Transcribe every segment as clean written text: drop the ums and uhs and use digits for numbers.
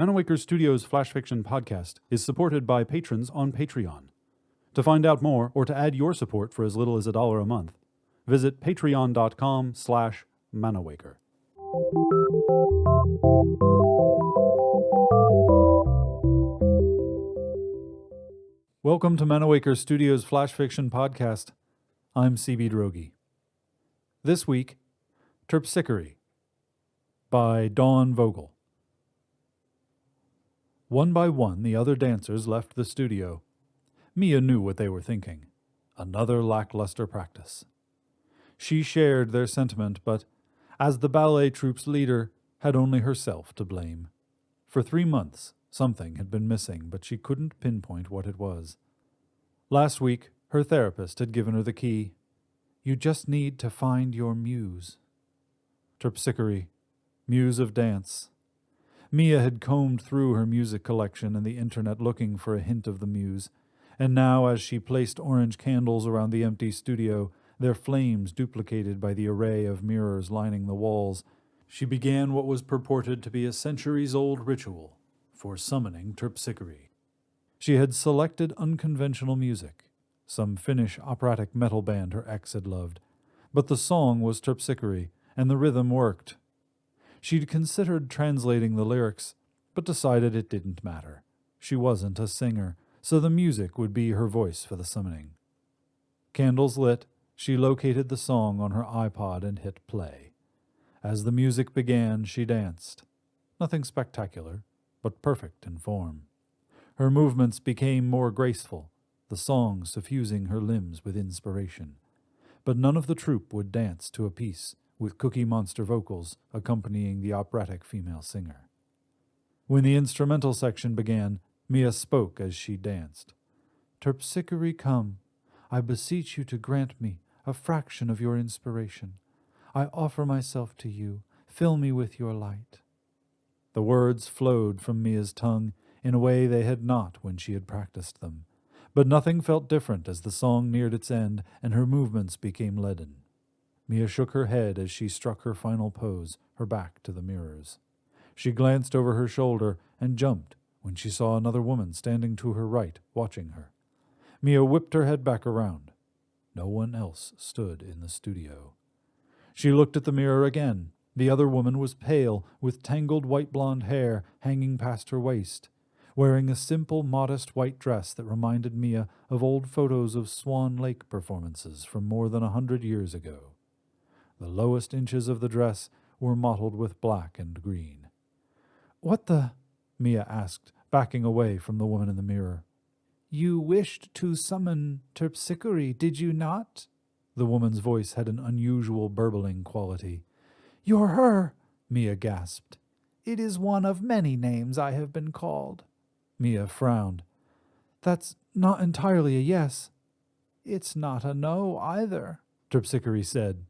Manawaker Studios Flash Fiction podcast is supported by patrons on Patreon. To find out more or to add your support for as little as $1 a month, visit patreon.com/Manawaker. Welcome to Manawaker Studios Flash Fiction podcast. I'm CB Droege. This week, Terpsichore by Dawn Vogel. One by one, the other dancers left the studio. Mia knew what they were thinking. Another lackluster practice. She shared their sentiment, but, as the ballet troupe's leader, had only herself to blame. For 3 months, something had been missing, but she couldn't pinpoint what it was. Last week, her therapist had given her the key. You just need to find your muse. Terpsichore, muse of dance. Mia had combed through her music collection and the internet looking for a hint of the muse, and now as she placed orange candles around the empty studio, their flames duplicated by the array of mirrors lining the walls, she began what was purported to be a centuries-old ritual for summoning Terpsichore. She had selected unconventional music, some Finnish operatic metal band her ex had loved, but the song was Terpsichore, and the rhythm worked. She'd considered translating the lyrics, but decided it didn't matter. She wasn't a singer, so the music would be her voice for the summoning. Candles lit, she located the song on her iPod and hit play. As the music began, she danced. Nothing spectacular, but perfect in form. Her movements became more graceful, the song suffusing her limbs with inspiration. But none of the troupe would dance to a piece, with Cookie Monster vocals accompanying the operatic female singer. When the instrumental section began, Mia spoke as she danced. Terpsichore, come. I beseech you to grant me a fraction of your inspiration. I offer myself to you. Fill me with your light. The words flowed from Mia's tongue in a way they had not when she had practiced them. But nothing felt different as the song neared its end and her movements became leaden. Mia shook her head as she struck her final pose, her back to the mirrors. She glanced over her shoulder and jumped when she saw another woman standing to her right, watching her. Mia whipped her head back around. No one else stood in the studio. She looked at the mirror again. The other woman was pale, with tangled white blonde hair hanging past her waist, wearing a simple, modest white dress that reminded Mia of old photos of Swan Lake performances from more than 100 years ago. The lowest inches of the dress were mottled with black and green. "What the?" Mia asked, backing away from the woman in the mirror. "You wished to summon Terpsichore, did you not?" The woman's voice had an unusual burbling quality. "You're her!" Mia gasped. "It is one of many names I have been called." Mia frowned. "That's not entirely a yes." "It's not a no either," Terpsichore said.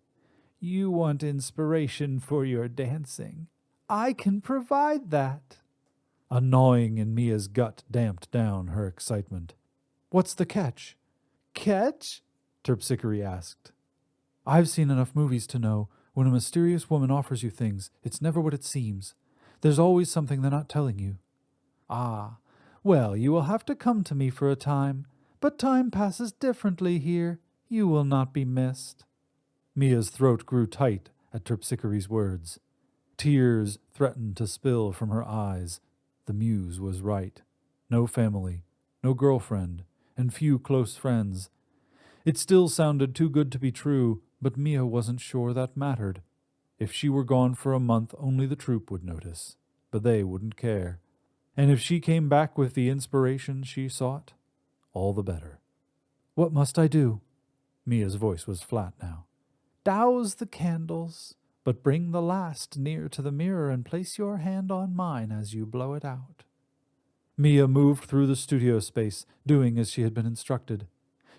"You want inspiration for your dancing. I can provide that." A gnawing in Mia's gut damped down her excitement. "What's the catch?" "Catch?" Terpsichore asked. "I've seen enough movies to know when a mysterious woman offers you things, it's never what it seems. There's always something they're not telling you." "Ah, well, you will have to come to me for a time, but time passes differently here. You will not be missed." Mia's throat grew tight at Terpsichore's words. Tears threatened to spill from her eyes. The muse was right. No family, no girlfriend, and few close friends. It still sounded too good to be true, but Mia wasn't sure that mattered. If she were gone for a month, only the troupe would notice, but they wouldn't care. And if she came back with the inspiration she sought, all the better. "What must I do?" Mia's voice was flat now. "Douse the candles, but bring the last near to the mirror and place your hand on mine as you blow it out." Mia moved through the studio space, doing as she had been instructed.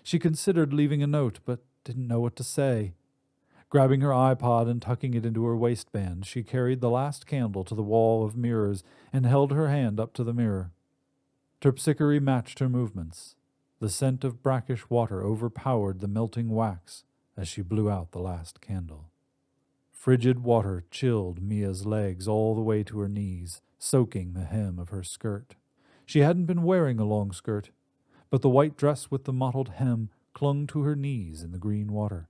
She considered leaving a note, but didn't know what to say. Grabbing her iPod and tucking it into her waistband, she carried the last candle to the wall of mirrors and held her hand up to the mirror. Terpsichore matched her movements. The scent of brackish water overpowered the melting wax as she blew out the last candle. Frigid water chilled Mia's legs all the way to her knees, soaking the hem of her skirt. She hadn't been wearing a long skirt, but the white dress with the mottled hem clung to her knees in the green water.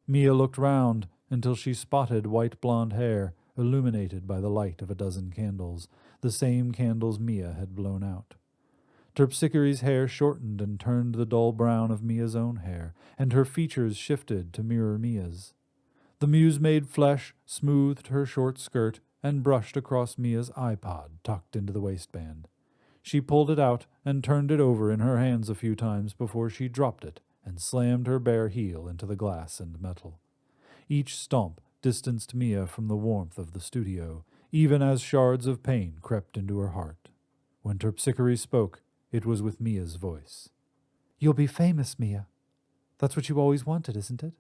Mia looked round until she spotted white blonde hair illuminated by the light of a dozen candles, the same candles Mia had blown out. Terpsichore's hair shortened and turned the dull brown of Mia's own hair, and her features shifted to mirror Mia's. The muse-made flesh smoothed her short skirt and brushed across Mia's iPod tucked into the waistband. She pulled it out and turned it over in her hands a few times before she dropped it and slammed her bare heel into the glass and metal. Each stomp distanced Mia from the warmth of the studio, even as shards of pain crept into her heart. When Terpsichore spoke, it was with Mia's voice. "You'll be famous, Mia. That's what you always wanted, isn't it?"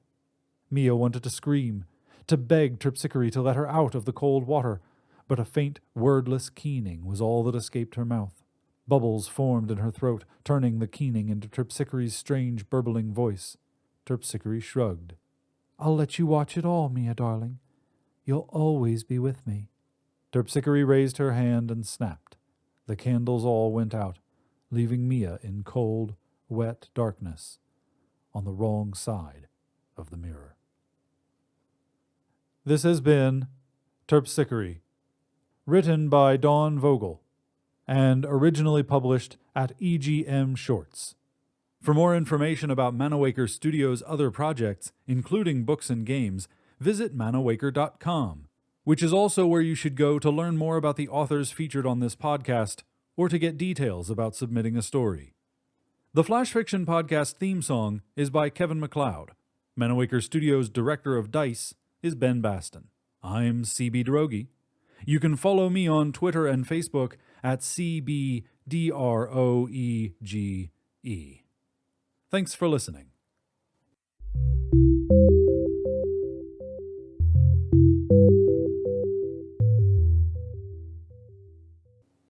Mia wanted to scream, to beg Terpsichore to let her out of the cold water, but a faint, wordless keening was all that escaped her mouth. Bubbles formed in her throat, turning the keening into Terpsichore's strange, burbling voice. Terpsichore shrugged. "I'll let you watch it all, Mia, darling. You'll always be with me." Terpsichore raised her hand and snapped. The candles all went out, leaving Mia in cold, wet darkness on the wrong side of the mirror. This has been Terpsichore, written by Dawn Vogel, and originally published at EGM Shorts. For more information about Manawaker Studios' other projects, including books and games, visit manawaker.com, which is also where you should go to learn more about the authors featured on this podcast or to get details about submitting a story. The Flash Fiction Podcast theme song is by Kevin MacLeod. Manawaker Studios' director of DICE is Ben Baston. I'm CB Droege. You can follow me on Twitter and Facebook at CBDROEGE. Thanks for listening.